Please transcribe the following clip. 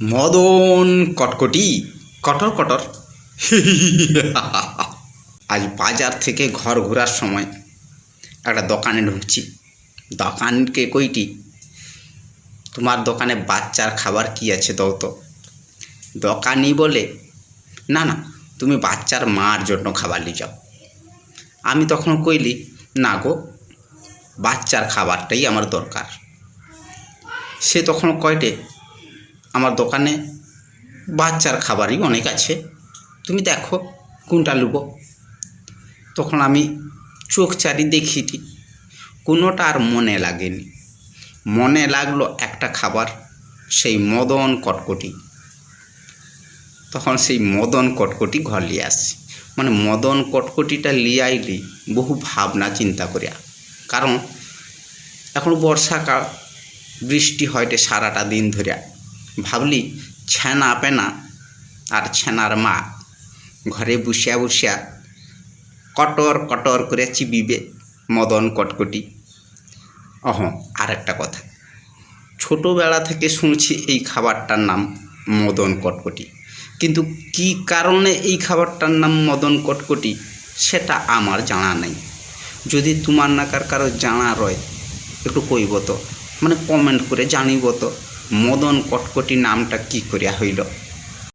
মদন কটকটি কটর কটর। আজ বাজার থেকে ঘর ঘোরার সময় একটা দোকানে ঢুকছি। দোকানকে কইটি, তোমার দোকানে বাচ্চার খাবার কি আছে দাও তো। দোকানি বলে, না না, তুমি বাচ্চার মার জন্য খাবার নিয়ে যাও। আমি তখন কইলি, না গো, বাচ্চার খাবারটাই আমার দরকার। সে তখন কয়টে, আমার দোকানে বাচ্চার খাবারই অনেক আছে, তুমি দেখো কোনটা নেব। তখন আমি চোখ চারি দেখিটি, কোনোটা আর মনে লাগেনি। মনে লাগলো একটা খাবার, সেই মদন কটকটি। তখন সেই মদন কটকটি ঘর নিয়ে আসি। মানে মদন কটকটিটা লিয়ে আইলি বহু ভাবনা চিন্তা করিয়া, কারণ এখন বর্ষাকাল, বৃষ্টি হয়টে সারাটা দিন ধরিয়া। ভাবলি ছানা পেনা আর ছানার মা ঘরে বসিয়া বসিয়া কটর কটর করে চিবিবে মদন কটকটি। আর একটা কথা, ছোটোবেলা থেকে শুনছি এই খাবারটার নাম মদন কটকটি, কিন্তু কি কারণে এই খাবারটার নাম মদন কটকটি সেটা আমার জানা নাই। যদি তোমার নাকার কারো জানা রয় একটু কইব তো, মানে কমেন্ট করে জানিব তো মদন কটকটি নামটা কি করিয়া হইল।